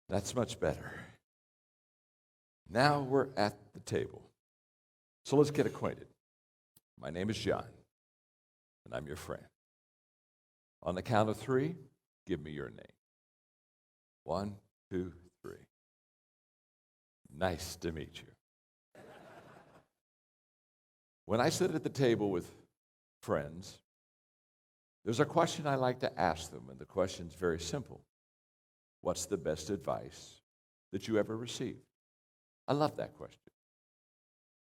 That's much better. Now we're at the table. So let's get acquainted. My name is John, and I'm your friend. On the count of 3, give me your name. 1, 2, 3. Nice to meet you. When I sit at the table with friends, there's a question I like to ask them, and the question's very simple. What's the best advice that you ever received? I love that question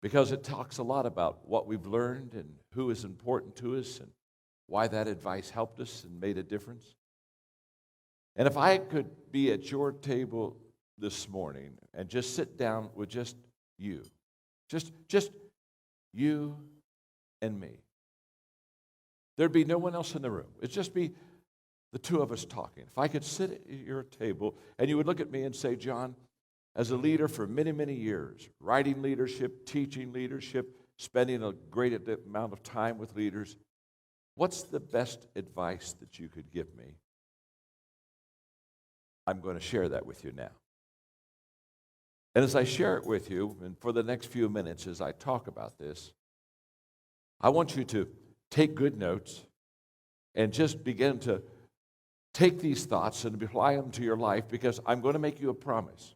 because it talks a lot about what we've learned and who is important to us and why that advice helped us and made a difference. And if I could be at your table this morning and just sit down with just you, just you and me, there'd be no one else in the room. It'd just be the two of us talking. If I could sit at your table and you would look at me and say, John, as a leader for many, many years, writing leadership, teaching leadership, spending a great amount of time with leaders, what's the best advice that you could give me? I'm going to share that with you now. And as I share it with you, and for the next few minutes as I talk about this, I want you to take good notes and just begin to take these thoughts and apply them to your life, because I'm going to make you a promise.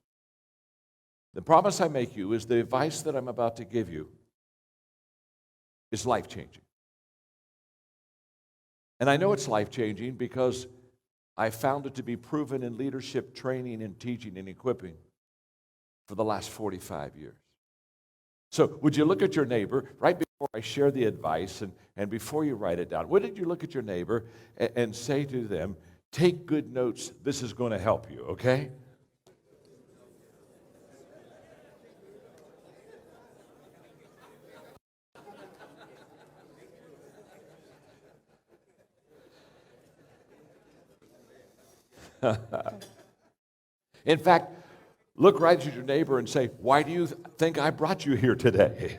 The promise I make you is the advice that I'm about to give you is life-changing. And I know it's life-changing because I found it to be proven in leadership training and teaching and equipping for the last 45 years. So would you look at your neighbor right before I share the advice and before you write it down? What did you look at your neighbor and say to them, take good notes, this is going to help you, okay? In fact, look right at your neighbor and say, why do you think I brought you here today?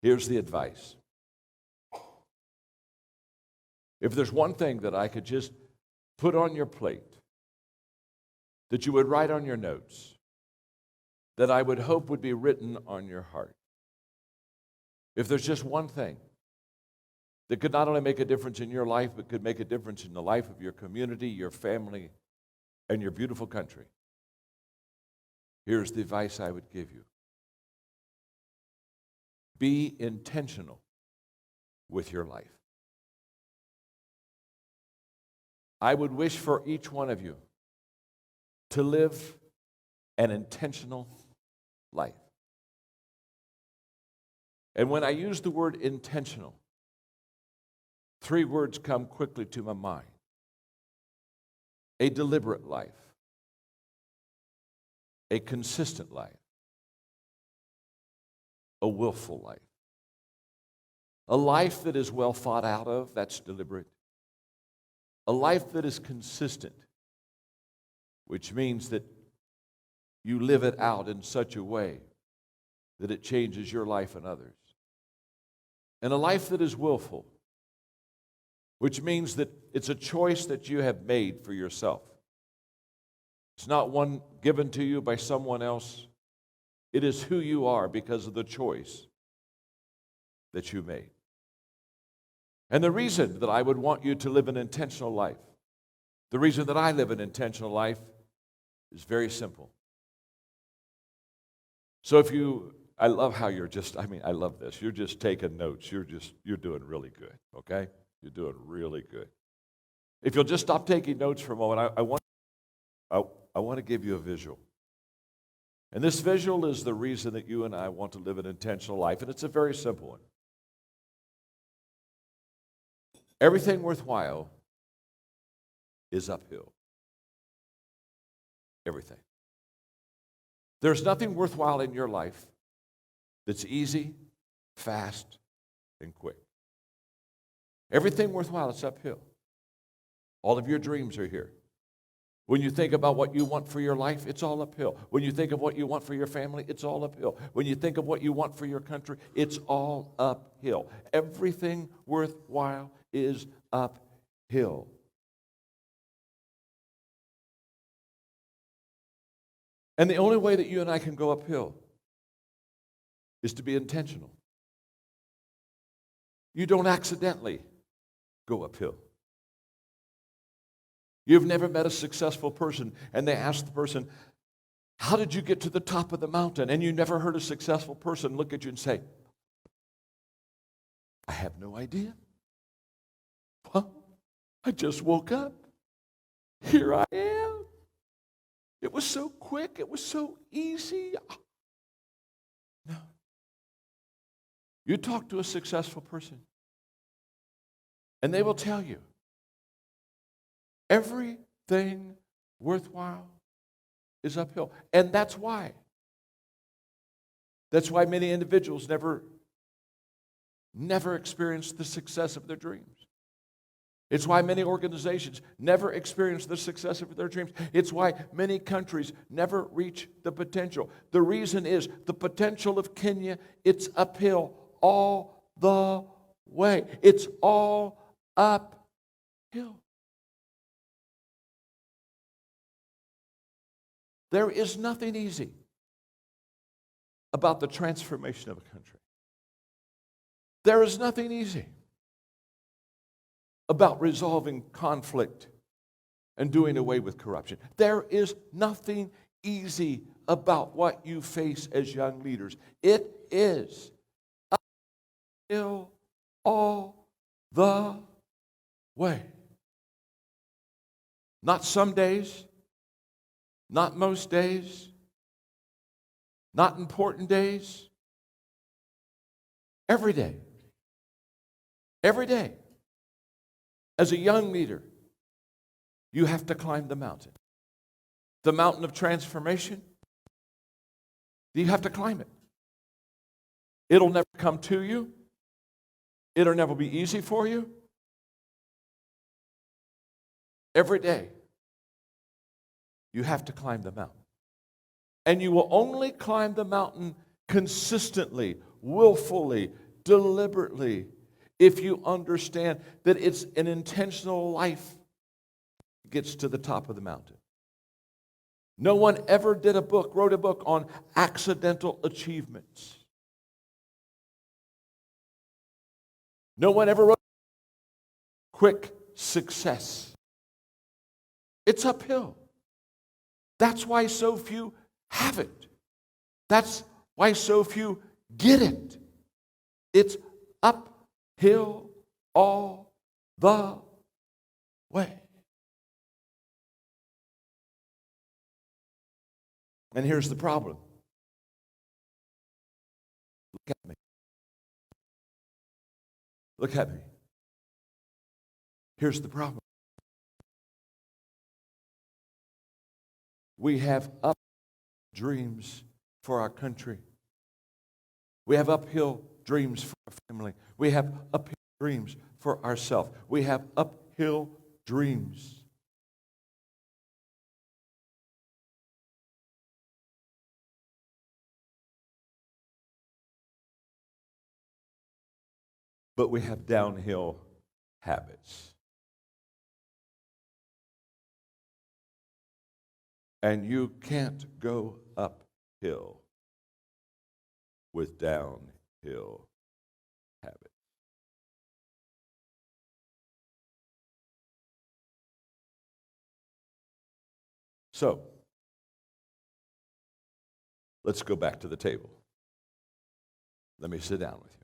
Here's the advice. If there's one thing that I could just put on your plate, that you would write on your notes, that I would hope would be written on your heart, if there's just one thing that could not only make a difference in your life, but could make a difference in the life of your community, your family, and your beautiful country, here's the advice I would give you. Be intentional with your life. I would wish for each one of you to live an intentional life. And when I use the word intentional, 3 words come quickly to my mind. A deliberate life, a consistent life, a willful life. A life that is well thought out of, that's deliberate. A life that is consistent, which means that you live it out in such a way that it changes your life and others. And a life that is willful, which means that it's a choice that you have made for yourself. It's not one given to you by someone else. It is who you are because of the choice that you made. And the reason that I would want you to live an intentional life, the reason that I live an intentional life is very simple. So I love how I love this. You're just taking notes. You're doing really good, okay? You're doing really good. If you'll just stop taking notes for a moment, I want to give you a visual. And this visual is the reason that you and I want to live an intentional life, and it's a very simple one. Everything worthwhile is uphill. Everything. There's nothing worthwhile in your life that's easy, fast, and quick. Everything worthwhile is uphill. All of your dreams are here. When you think about what you want for your life, it's all uphill. When you think of what you want for your family, it's all uphill. When you think of what you want for your country, it's all uphill. Everything worthwhile is uphill. And the only way that you and I can go uphill is to be intentional. You don't accidentally go uphill. You've never met a successful person and they ask the person, how did you get to the top of the mountain? And you never heard a successful person look at you and say, I have no idea. Well, I just woke up. Here I am. It was so quick. It was so easy. No. You talk to a successful person, and they will tell you everything worthwhile is uphill. And that's why. That's why many individuals never experience the success of their dreams. It's why many organizations never experience the success of their dreams. It's why many countries never reach the potential. The reason is the potential of Kenya, it's uphill all the way. It's all uphill. There is nothing easy about the transformation of a country. There is nothing easy about resolving conflict and doing away with corruption. There is nothing easy about what you face as young leaders. It is uphill all the way. Not some days, not most days, not important days. Every day. Every day. As a young leader, you have to climb the mountain. The mountain of transformation, you have to climb it. It'll never come to you. It'll never be easy for you. Every day, you have to climb the mountain. And you will only climb the mountain consistently, willfully, deliberately, if you understand that it's an intentional life that gets to the top of the mountain. No one ever wrote a book on accidental achievements. No one ever wrote quick success. It's uphill. That's why so few have it. That's why so few get it. It's uphill all the way. And here's the problem. Look at me. Look at me. Here's the problem. We have up dreams for our country. We have uphill dreams for our family. We have uphill dreams for ourselves. We have uphill dreams. But we have downhill habits. And you can't go uphill with downhill habits. So, let's go back to the table. Let me sit down with you.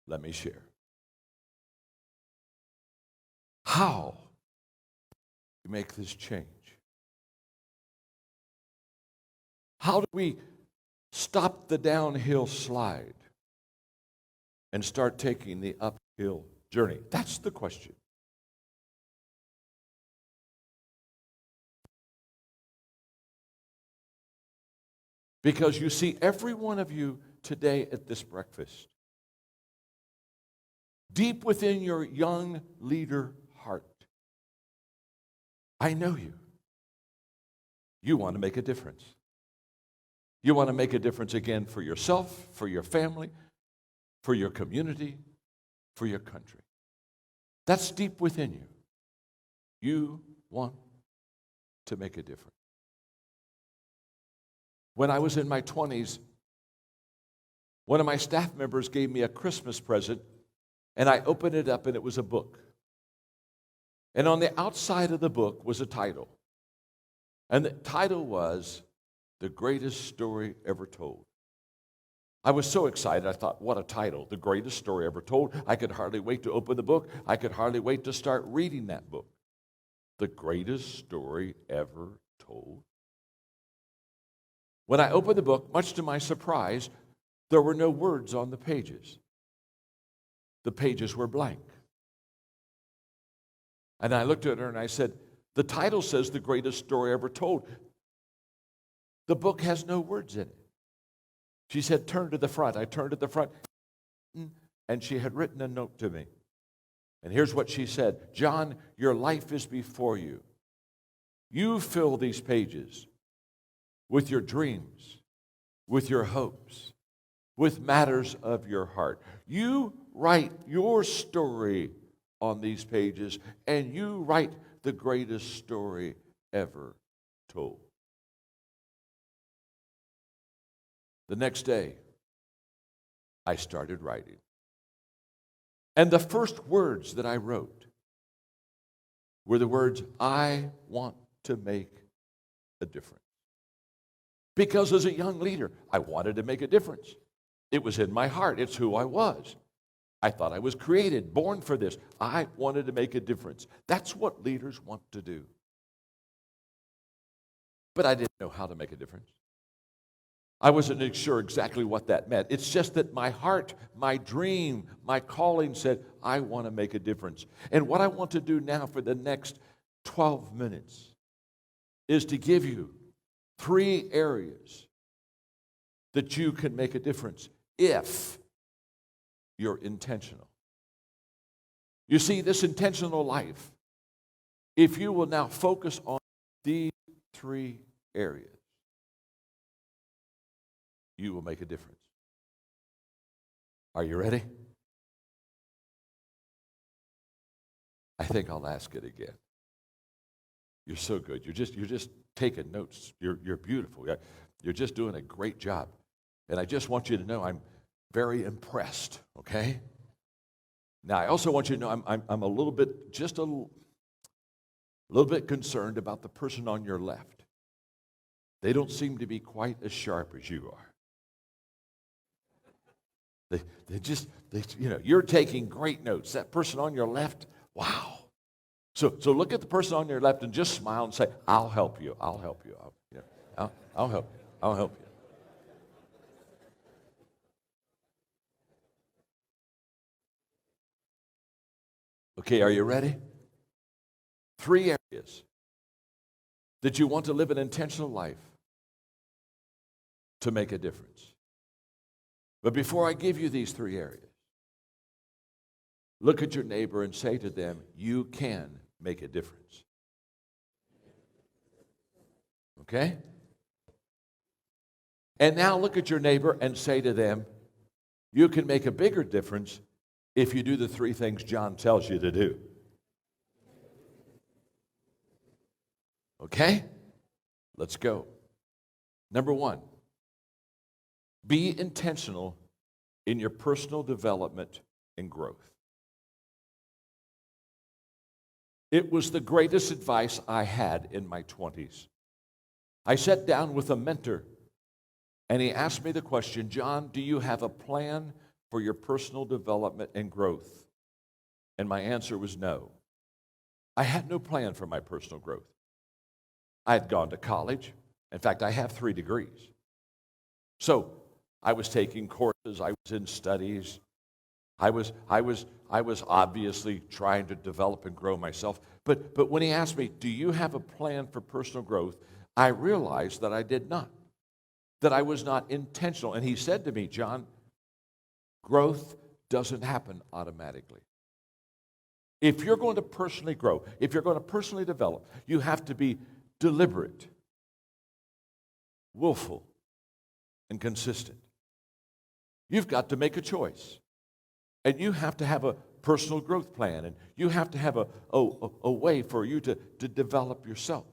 Let me share. How do we make this change? How do we stop the downhill slide and start taking the uphill journey? That's the question. Because you see, every one of you today at this breakfast, deep within your young leader heart, I know you. You want to make a difference. You want to make a difference again for yourself, for your family, for your community, for your country. That's deep within you. You want to make a difference. when I was in my 20s, one of my staff members gave me a Christmas present, and I opened it up, and it was a book. And on the outside of the book was a title. And the title was The Greatest Story Ever Told. I was so excited. I thought, what a title, The Greatest Story Ever Told. I could hardly wait to open the book. I could hardly wait to start reading that book. The Greatest Story Ever Told. When I opened the book, much to my surprise, there were no words on the pages. The pages were blank. And I looked at her and I said, the title says The Greatest Story Ever Told. The book has no words in it. She said, turn to the front. I turned to the front, and she had written a note to me. And here's what she said. John, your life is before you. You fill these pages with your dreams, with your hopes, with matters of your heart. You write your story on these pages, and you write the greatest story ever told. The next day, I started writing. And the first words that I wrote were the words, I want to make a difference. Because as a young leader, I wanted to make a difference. It was in my heart. It's who I was. I thought I was created, born for this. I wanted to make a difference. That's what leaders want to do. But I didn't know how to make a difference. I wasn't sure exactly what that meant. It's just that my heart, my dream, my calling said, I want to make a difference. And what I want to do now for the next 12 minutes is to give you 3 areas that you can make a difference if you're intentional. You see, this intentional life, if you will now focus on these 3 areas, you will make a difference. Are you ready? I think I'll ask it again. You're so good. You're just taking notes. You're beautiful. You're just doing a great job. And I just want you to know I'm very impressed, okay? Now, I also want you to know I'm a little bit, just a little bit concerned about the person on your left. They don't seem to be quite as sharp as you are. You're taking great notes. That person on your left, wow. So look at the person on your left and just smile and say, I'll help you. I'll help you. I'll help you. I'll help you. Okay, are you ready? 3 areas that you want to live an intentional life to make a difference. But before I give you these 3 areas, look at your neighbor and say to them, you can make a difference. Okay? And now look at your neighbor and say to them, you can make a bigger difference if you do the 3 things John tells you to do. Okay? Let's go. Number 1. Be intentional in your personal development and growth. It was the greatest advice I had in my 20s. I sat down with a mentor, and he asked me the question, John, do you have a plan for your personal development and growth? And my answer was no. I had no plan for my personal growth. I had gone to college. In fact, I have 3 degrees. So I was taking courses. I was in studies. I was obviously trying to develop and grow myself. But when he asked me, do you have a plan for personal growth? I realized that I did not, that I was not intentional. And he said to me, John, growth doesn't happen automatically. If you're going to personally grow, if you're going to personally develop, you have to be deliberate, willful, and consistent. You've got to make a choice. And you have to have a personal growth plan. And you have to have a way for you to develop yourself.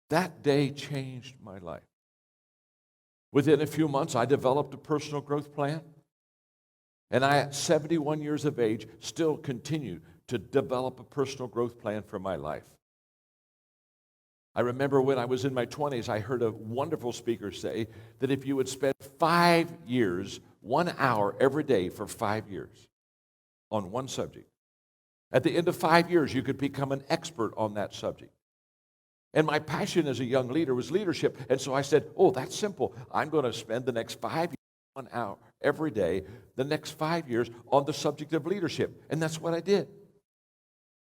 That day changed my life. Within a few months, I developed a personal growth plan. And I, at 71 years of age, still continue to develop a personal growth plan for my life. I remember when I was in my 20s, I heard a wonderful speaker say that if you would spend 5 years, 1 hour every day for 5 years on one subject, at the end of 5 years, you could become an expert on that subject. And my passion as a young leader was leadership. And so I said, oh, that's simple. I'm going to spend the next 5 years, 1 hour every day, the next 5 years on the subject of leadership. And that's what I did.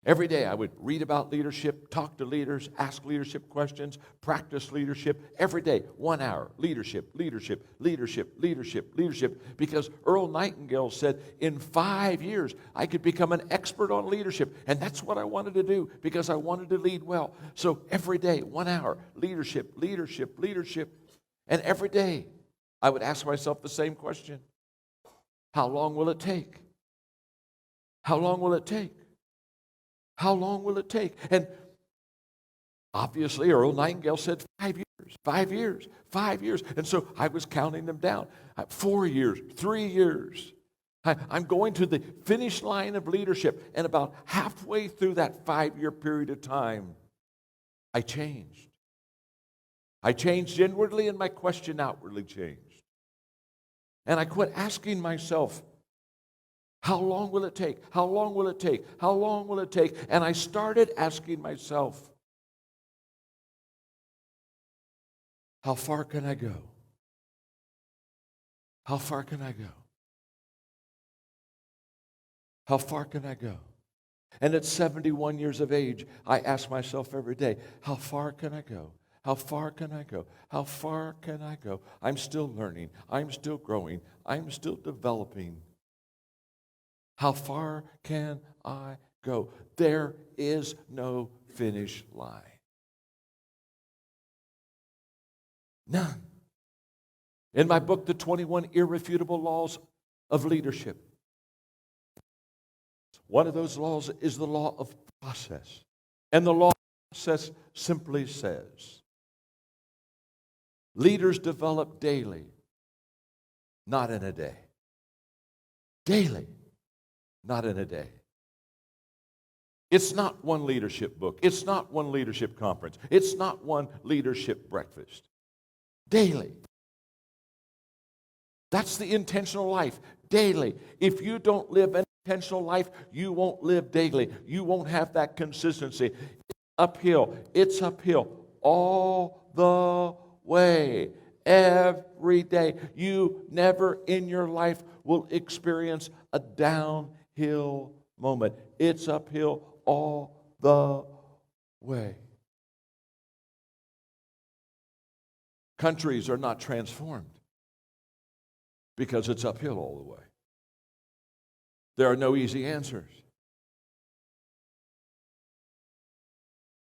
Every day I would read about leadership, talk to leaders, ask leadership questions, practice leadership. Every day, 1 hour, leadership, leadership, leadership, leadership, leadership. Because Earl Nightingale said in 5 years I could become an expert on leadership. And that's what I wanted to do because I wanted to lead well. So every day, 1 hour, leadership, leadership, leadership. And every day I would ask myself the same question. How long will it take? How long will it take? How long will it take? And obviously, Earl Nightingale said 5 years, 5 years, 5 years. And so I was counting them down. 4 years, 3 years. I'm going to the finish line of leadership. And about halfway through that 5-year period of time, I changed. I changed inwardly and my question outwardly changed. And I quit asking myself, how long will it take? How long will it take? How long will it take? And I started asking myself, how far can I go? How far can I go? How far can I go? And at 71 years of age, I ask myself every day, how far can I go? How far can I go? How far can I go? I'm still learning. I'm still growing. I'm still developing. How far can I go? There is no finish line. None. In my book, The 21 Irrefutable Laws of Leadership, one of those laws is the law of process. And the law of process simply says, leaders develop daily, not in a day. Daily. Not in a day. It's not one leadership book. It's not one leadership conference. It's not one leadership breakfast. Daily. That's the intentional life. Daily. If you don't live an intentional life, you won't live daily. You won't have that consistency. It's uphill. It's uphill all the way. Every day. You never in your life will experience a downhill moment. It's uphill all the way. Countries are not transformed because it's uphill all the way. There are no easy answers.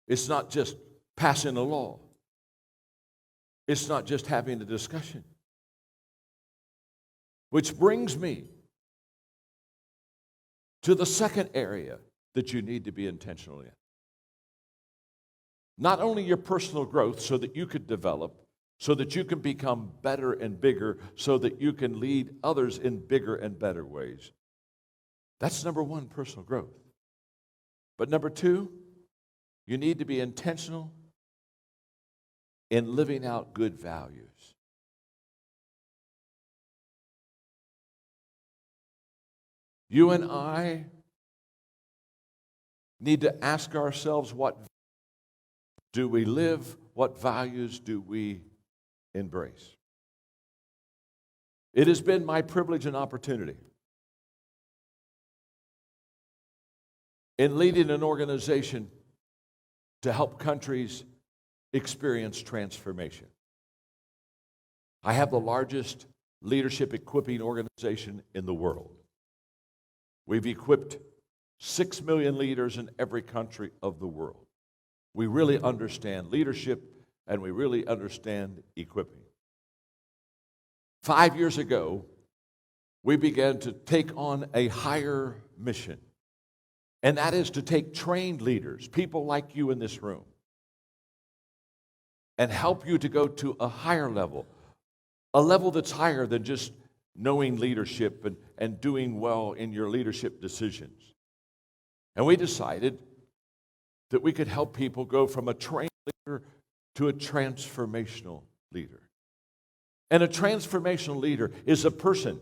It's not just passing a law. It's not just having a discussion. Which brings me to the second area that you need to be intentional in. Not only your personal growth so that you could develop, so that you can become better and bigger, so that you can lead others in bigger and better ways. That's number one, personal growth. But number two, you need to be intentional in living out good values. You and I need to ask ourselves, what do we live? What values do we embrace? It has been my privilege and opportunity in leading an organization to help countries experience transformation. I have the largest leadership equipping organization in the world. We've equipped 6 million leaders in every country of the world. We really understand leadership and we really understand equipping. 5 years ago, we began to take on a higher mission, and that is to take trained leaders, people like you in this room, and help you to go to a higher level a level that's higher than just knowing leadership and doing well in your leadership decisions. And we decided that we could help people go from a trained leader to a transformational leader. And a transformational leader is a person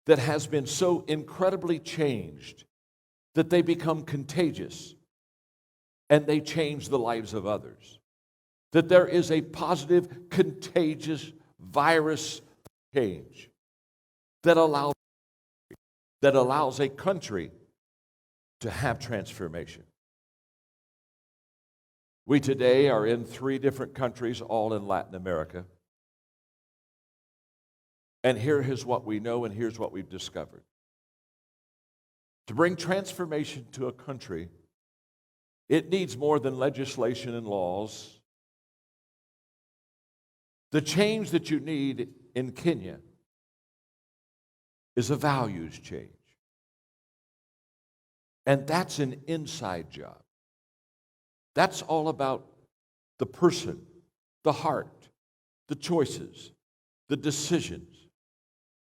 that has been so incredibly changed that they become contagious and they change the lives of others. That there is a positive, contagious virus change that allows a country to have transformation. We today are in 3 different countries, all in Latin America. And here is what we know, and here's what we've discovered. To bring transformation to a country, it needs more than legislation and laws. The change that you need in Kenya is a values change. And that's an inside job. That's all about the person, the heart, the choices, the decisions.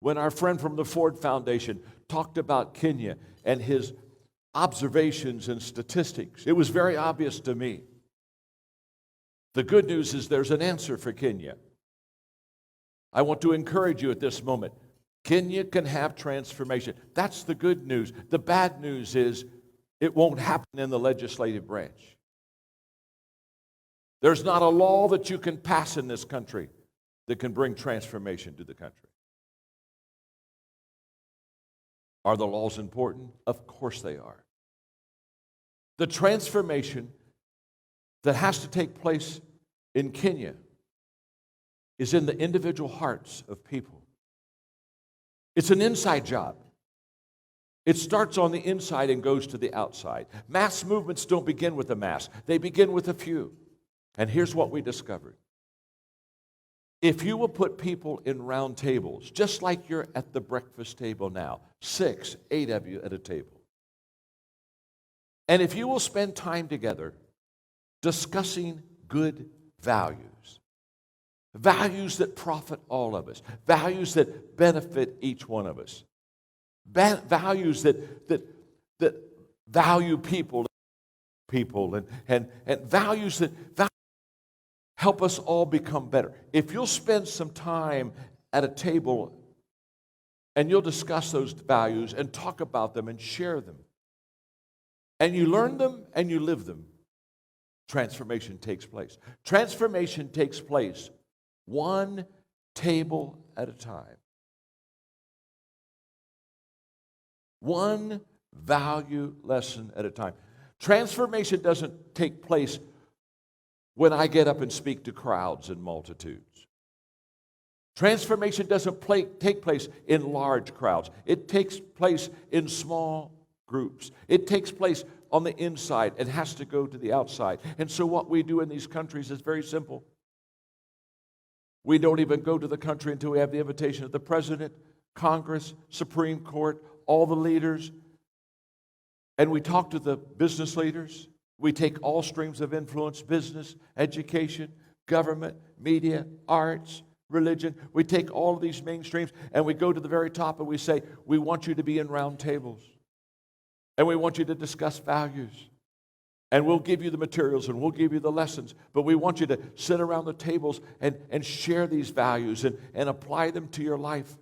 When our friend from the Ford Foundation talked about Kenya and his observations and statistics, it was very obvious to me. The good news is there's an answer for Kenya. I want to encourage you at this moment. Kenya can have transformation. That's the good news. The bad news is it won't happen in the legislative branch. There's not a law that you can pass in this country that can bring transformation to the country. Are the laws important? Of course they are. The transformation that has to take place in Kenya is in the individual hearts of people. It's an inside job. It starts on the inside and goes to the outside. Mass movements don't begin with a mass. They begin with a few. And here's what we discovered. If you will put people in round tables, just like you're at the breakfast table now, 6, 8 of you at a table, and if you will spend time together discussing good values, values that profit all of us, values that benefit each one of us, values that value people and values that help us all become better. If you'll spend some time at a table and you'll discuss those values and talk about them and share them, and you learn them and you live them, transformation takes place. Transformation takes place one table at a time. One value lesson at a time. Transformation doesn't take place when I get up and speak to crowds and multitudes. Transformation doesn't take place in large crowds. It takes place in small groups. It takes place on the inside. It has to go to the outside. And so what we do in these countries is very simple. We don't even go to the country until we have the invitation of the President, Congress, Supreme Court, all the leaders. And we talk to the business leaders. We take all streams of influence, business, education, government, media, arts, religion. We take all of these mainstreams and we go to the very top and we say, we want you to be in round tables. And we want you to discuss values. And we'll give you the materials and we'll give you the lessons. But we want you to sit around the tables and share these values and apply them to your life.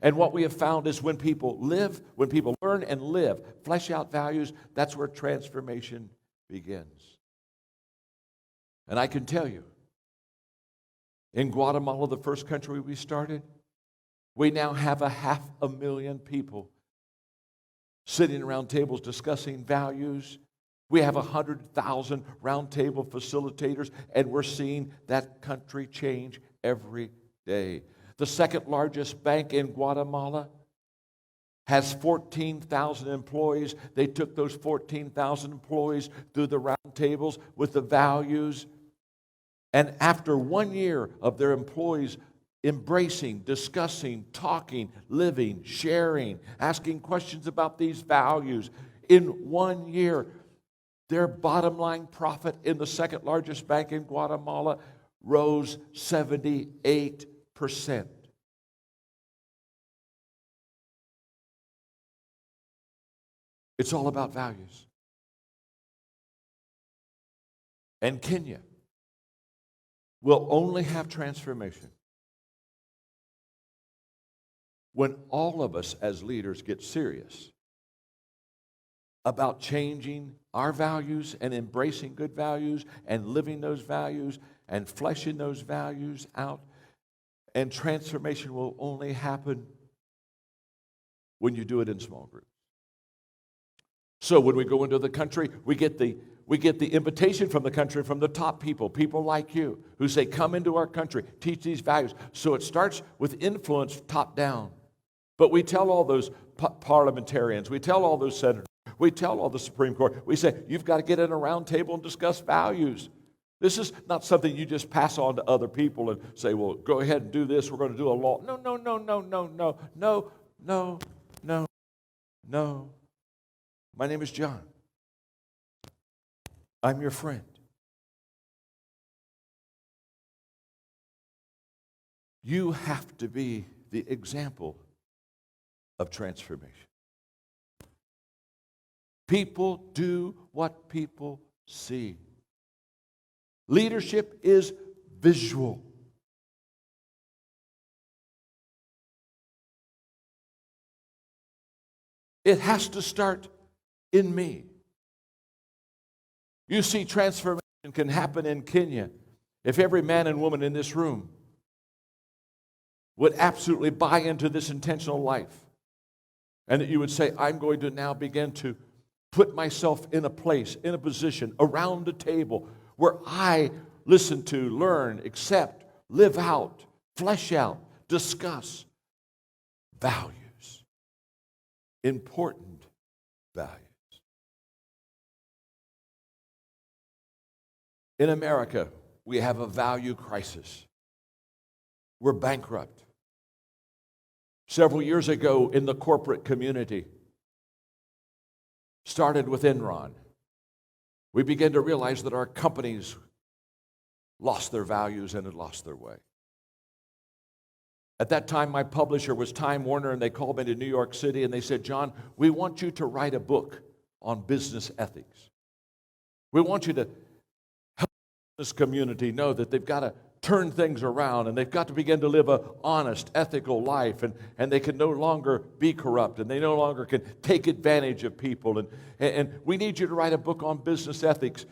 And what we have found is when people learn and live, flesh out values, that's where transformation begins. And I can tell you, in Guatemala, the first country we started, we now have 500,000 people sitting around tables discussing values. We have 100,000 roundtable facilitators, and we're seeing that country change every day. The second largest bank in Guatemala has 14,000 employees. They took those 14,000 employees through the roundtables with the values. And after 1 year of their employees embracing, discussing, talking, living, sharing, asking questions about these values, in 1 year, their bottom line profit in the second largest bank in Guatemala rose 78%. 100%. It's all about values. And Kenya will only have transformation when all of us as leaders get serious about changing our values and embracing good values and living those values and fleshing those values out. And transformation will only happen when you do it in small groups. So when we go into the country, we get the invitation from the country, from the top people like you, who say, come into our country, teach these values. So it starts with influence top down. But we tell all those parliamentarians, we tell all those senators, we tell all the Supreme Court, we say, you've got to get in a round table and discuss values. This is not something you just pass on to other people and say, well, go ahead and do this, we're going to do a law. No. My name is John. I'm your friend. You have to be the example of transformation. People do what people see. Leadership is visual. It has to start in me. You see, transformation can happen in Kenya if every man and woman in this room would absolutely buy into this intentional life. And that you would say, I'm going to now begin to put myself in a place, in a position, around a table where I listen to, learn, accept, live out, flesh out, discuss values, important values. In America, we have a value crisis. We're bankrupt. Several years ago in the corporate community, started with Enron, we began to realize that our companies lost their values and had lost their way. At that time, my publisher was Time Warner, and they called me to New York City, and they said, John, we want you to write a book on business ethics. We want you to help this community know that they've got to turn things around, and they've got to begin to live an honest, ethical life, and they can no longer be corrupt, and they no longer can take advantage of people, and we need you to write a book on business ethics.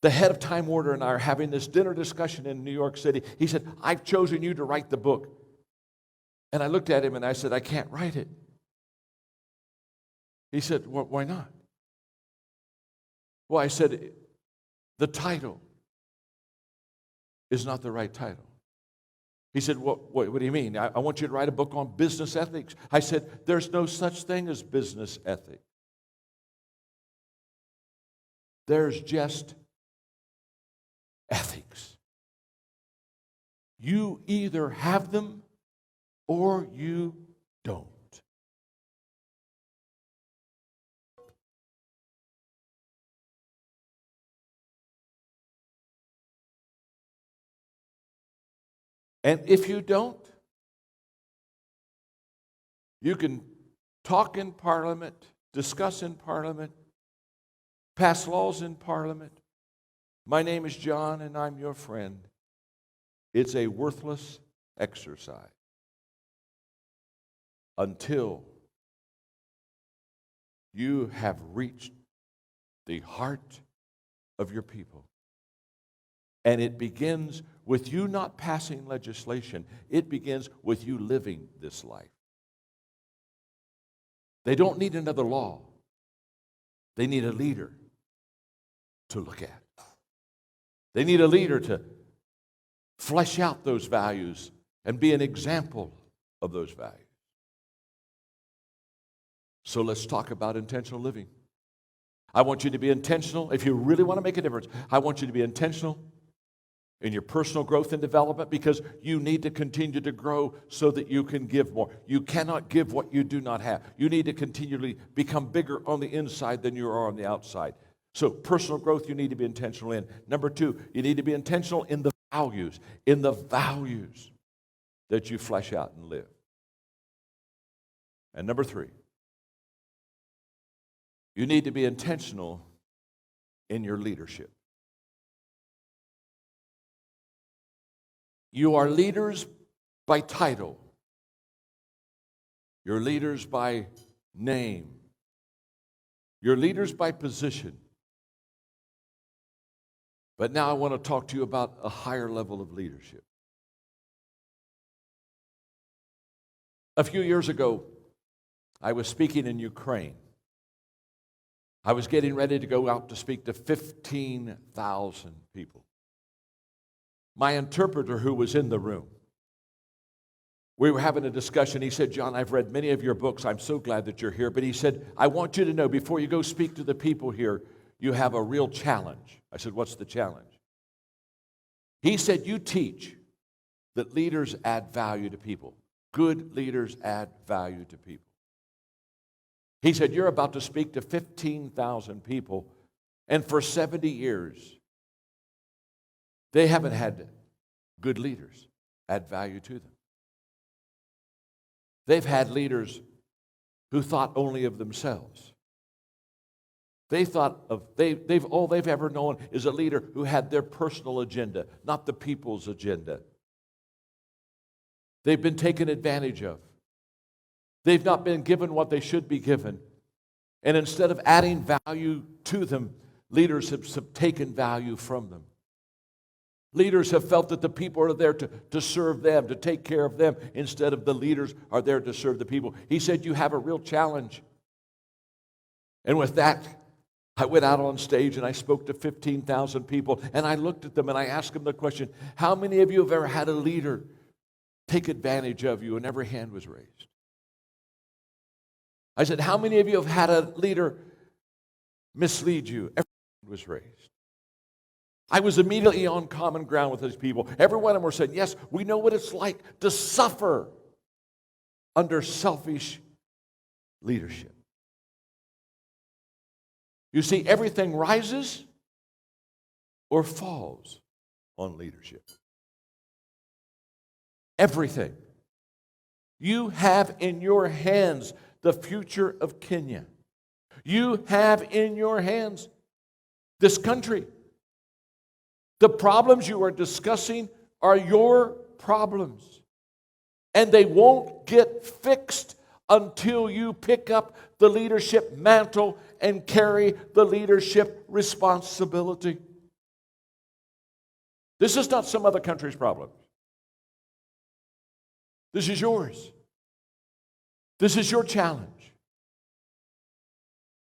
The head of Time Warner and I are having this dinner discussion in New York City. He said, I've chosen you to write the book. And I looked at him and I said, I can't write it. He said, well, why not? Well, I said, the title is not the right title. He said, what do you mean? I want you to write a book on business ethics. I said, there's no such thing as business ethics. There's just ethics. You either have them or you don't. And if you don't, you can talk in Parliament, discuss in Parliament, pass laws in Parliament. My name is John and I'm your friend. It's a worthless exercise until you have reached the heart of your people. And it begins with you not passing legislation. It begins with you living this life. They don't need another law. They need a leader to look at. They need a leader to flesh out those values and be an example of those values. So let's talk about intentional living. I want you to be intentional. If you really want to make a difference, I want you to be intentional in your personal growth and development, because you need to continue to grow so that you can give more. You cannot give what you do not have. You need to continually become bigger on the inside than you are on the outside. So personal growth you need to be intentional in. Number two, you need to be intentional in the values. In the values. that you flesh out and live. And number 3, you need to be intentional in your leadership. You are leaders by title. You're leaders by name. You're leaders by position. But now I want to talk to you about a higher level of leadership. A few years ago, I was speaking in Ukraine. I was getting ready to go out to speak to 15,000 people. My interpreter, who was in the room, we were having a discussion. He said, John, I've read many of your books. I'm so glad that you're here. But he said, I want you to know before you go speak to the people here, you have a real challenge. I said, what's the challenge? He said, you teach that leaders add value to people. Good leaders add value to people. He said, you're about to speak to 15,000 people, and for 70 years, they haven't had good leaders add value to them. They've had leaders who thought only of themselves. All they've ever known is a leader who had their personal agenda, not the people's agenda. They've been taken advantage of. They've not been given what they should be given. And instead of adding value to them, leaders have taken value from them. Leaders have felt that the people are there to serve them, to take care of them, instead of the leaders are there to serve the people. He said, you have a real challenge. And with that, I went out on stage and I spoke to 15,000 people, and I looked at them and I asked them the question, how many of you have ever had a leader take advantage of you? And every hand was raised. I said, how many of you have had a leader mislead you? Every hand was raised. I was immediately on common ground with those people. Every one of them were saying, yes, we know what it's like to suffer under selfish leadership. You see, everything rises or falls on leadership. Everything. You have in your hands the future of Kenya. You have in your hands this country. The problems you are discussing are your problems. And they won't get fixed until you pick up the leadership mantle and carry the leadership responsibility. This is not some other country's problem. This is yours. This is your challenge.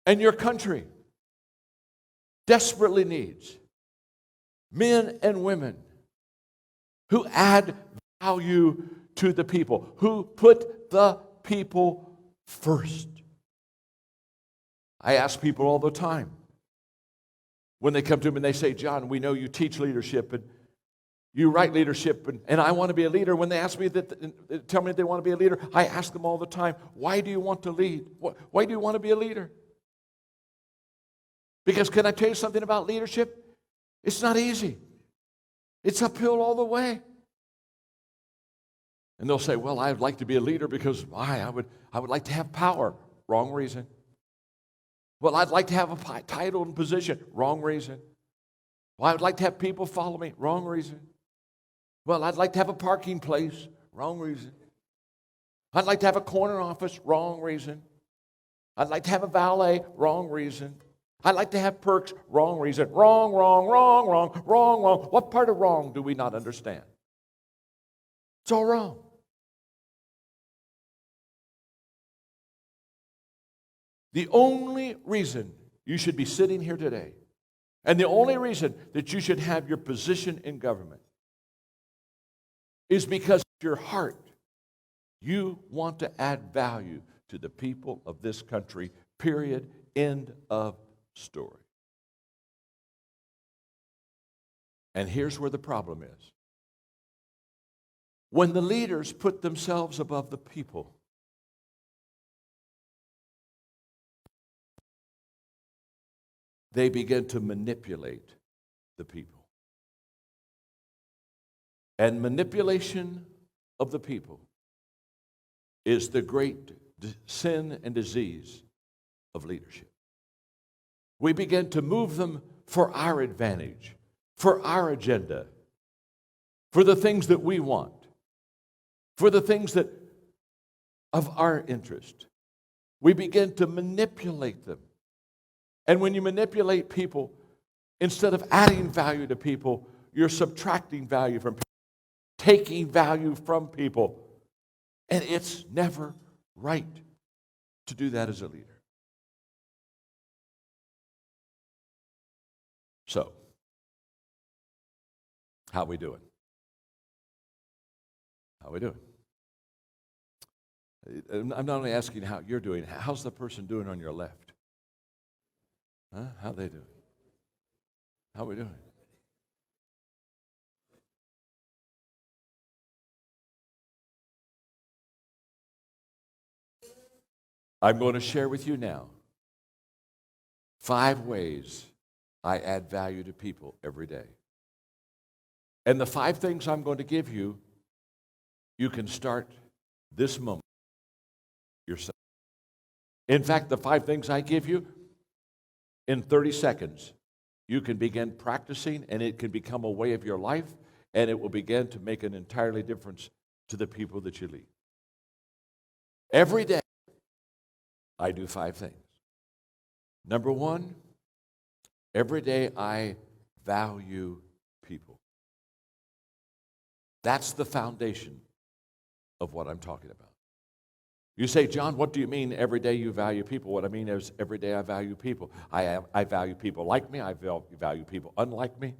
And your country desperately needs men and women who add value to the people, who put the people first. I ask people all the time when they come to me and they say, John, we know you teach leadership and you write leadership, and I want to be a leader. When they ask me tell me they want to be a leader, I ask them all the time, why do you want to lead? Why do you want to be a leader? Because can I tell you something about leadership? It's not easy. It's uphill all the way. And they'll say, well, I'd like to be a leader because I would like to have power. Wrong reason. Well, I'd like to have a title and position. Wrong reason. Well, I'd like to have people follow me. Wrong reason. Well, I'd like to have a parking place. Wrong reason. I'd like to have a corner office. Wrong reason. I'd like to have a valet. Wrong reason. I'd like to have perks. Wrong reason. Wrong, wrong, wrong, wrong, wrong, wrong. What part of wrong do we not understand? It's all wrong. The only reason you should be sitting here today, and the only reason that you should have your position in government, is because of your heart. You want to add value to the people of this country, period, end of story. And here's where the problem is. When the leaders put themselves above the people, they begin to manipulate the people. And manipulation of the people is the great sin and disease of leadership. We begin to move them for our advantage, for our agenda, for the things that we want, for the things that of our interest. We begin to manipulate them. And when you manipulate people, instead of adding value to people, you're subtracting value from people, taking value from people. And it's never right to do that as a leader. So, how are we doing? How are we doing? I'm not only asking how you're doing, how's the person doing on your left? Huh? How they doing? How are we doing? I'm going to share with you now 5 ways I add value to people every day. And the 5 things I'm going to give you, you can start this moment yourself. In fact, the 5 things I give you, in 30 seconds, you can begin practicing, and it can become a way of your life, and it will begin to make an entirely difference to the people that you lead. Every day, I do 5 things. Number 1, every day I value people. That's the foundation of what I'm talking about. You say, John, what do you mean every day you value people? What I mean is every day I value people. I value people like me. I value people unlike me.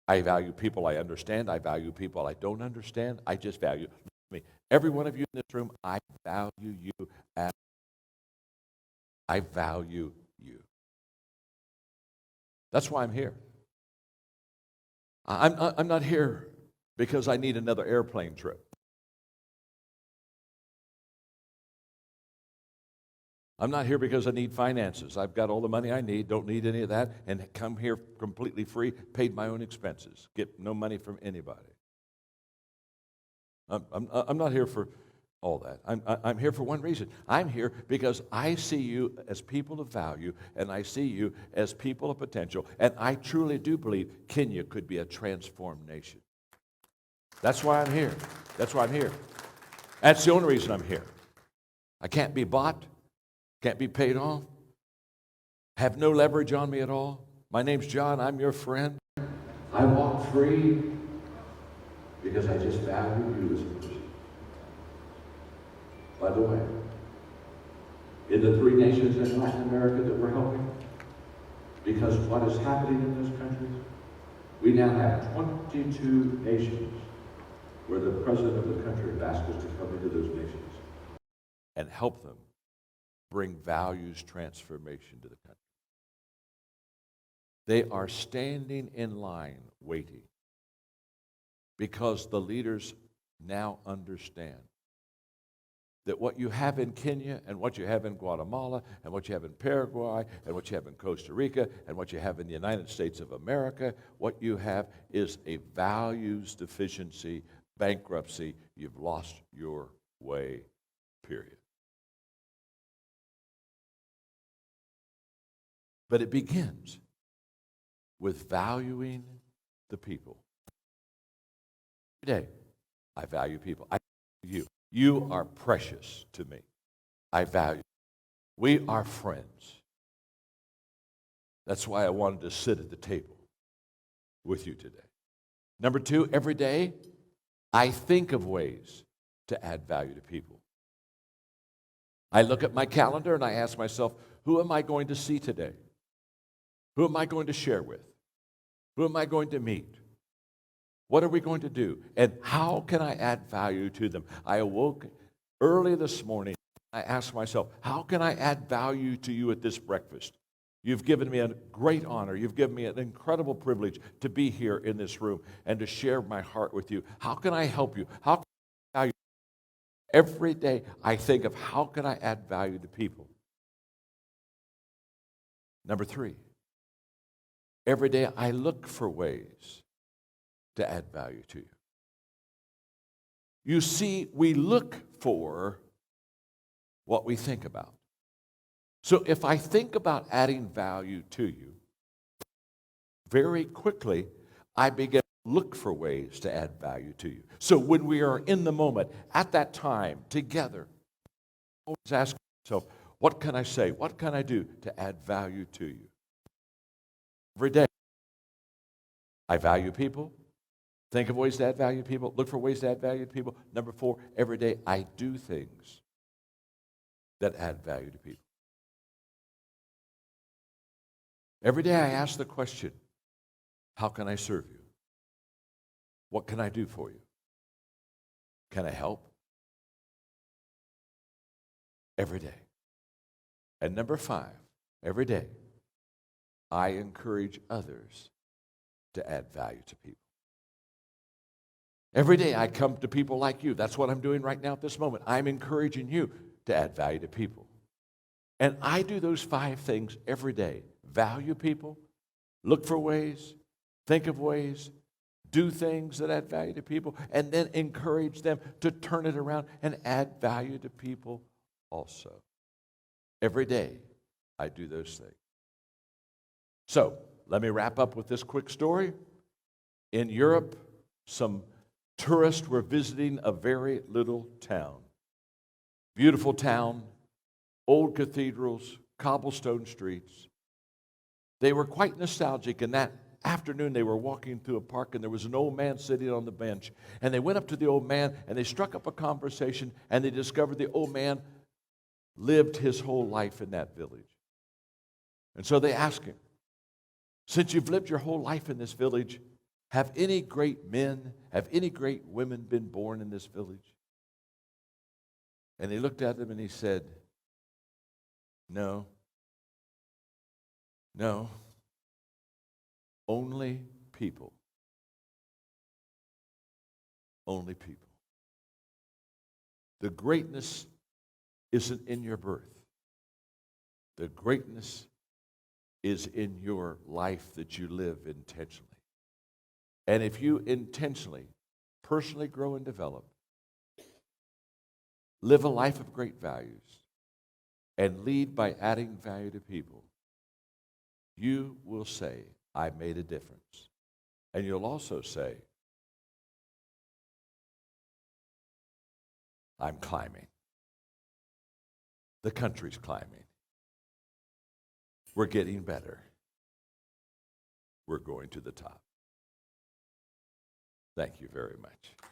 I value people I understand. I value people I don't understand. I just value me. Every one of you in this room, I value you as I value you. That's why I'm here. I'm not here because I need another airplane trip. I'm not here because I need finances. I've got all the money I need, don't need any of that, and come here completely free, paid my own expenses, get no money from anybody. I'm not here for all that. I'm here for one reason. I'm here because I see you as people of value, and I see you as people of potential, and I truly do believe Kenya could be a transformed nation. That's why I'm here. That's why I'm here. That's the only reason I'm here. I can't be bought. Can't be paid off. Have no leverage on me at all. My name's John. I'm your friend. I walk free because I just value you as a person. By the way, in the 3 nations in Latin America that we're helping, because what is happening in those countries, we now have 22 nations where the president of the country has asked us to come into those nations and help them bring values transformation to the country. They are standing in line waiting because the leaders now understand that what you have in Kenya and what you have in Guatemala and what you have in Paraguay and what you have in Costa Rica and what you have in the United States of America, what you have is a values deficiency, bankruptcy. You've lost your way, period. But it begins with valuing the people. Today, I value people. I value you. You are precious to me. I value you. We are friends. That's why I wanted to sit at the table with you today. Number 2, every day, I think of ways to add value to people. I look at my calendar and I ask myself, who am I going to see today? Who am I going to share with? Who am I going to meet? What are we going to do? And how can I add value to them? I awoke early this morning. I asked myself, how can I add value to you at this breakfast? You've given me a great honor. You've given me an incredible privilege to be here in this room and to share my heart with you. How can I help you? How can I add value? Every day I think of how can I add value to people. Number 3. Every day I look for ways to add value to you. You see, we look for what we think about. So if I think about adding value to you, very quickly, I begin to look for ways to add value to you. So when we are in the moment, at that time, together, always ask yourself, what can I say? What can I do to add value to you? Every day, I value people. Think of ways to add value to people. Look for ways to add value to people. Number 4, every day I do things that add value to people. Every day I ask the question, how can I serve you? What can I do for you? Can I help? Every day. And number 5, every day, I encourage others to add value to people. Every day I come to people like you. That's what I'm doing right now at this moment. I'm encouraging you to add value to people. And I do those 5 things every day. Value people, look for ways, think of ways, do things that add value to people, and then encourage them to turn it around and add value to people also. Every day, I do those things. So, let me wrap up with this quick story. In Europe, some tourists were visiting a very little town. Beautiful town, old cathedrals, cobblestone streets. They were quite nostalgic, and that afternoon they were walking through a park, and there was an old man sitting on the bench. And they went up to the old man, and they struck up a conversation, and they discovered the old man lived his whole life in that village. And so they asked him, since you've lived your whole life in this village, have any great men, have any great women been born in this village? And he looked at them and he said, no, only people. Only people. The greatness isn't in your birth. The greatness is in your life that you live intentionally. And if you intentionally, personally grow and develop, live a life of great values, and lead by adding value to people, you will say, I made a difference. And you'll also say, I'm climbing. The country's climbing. We're getting better. We're going to the top. Thank you very much.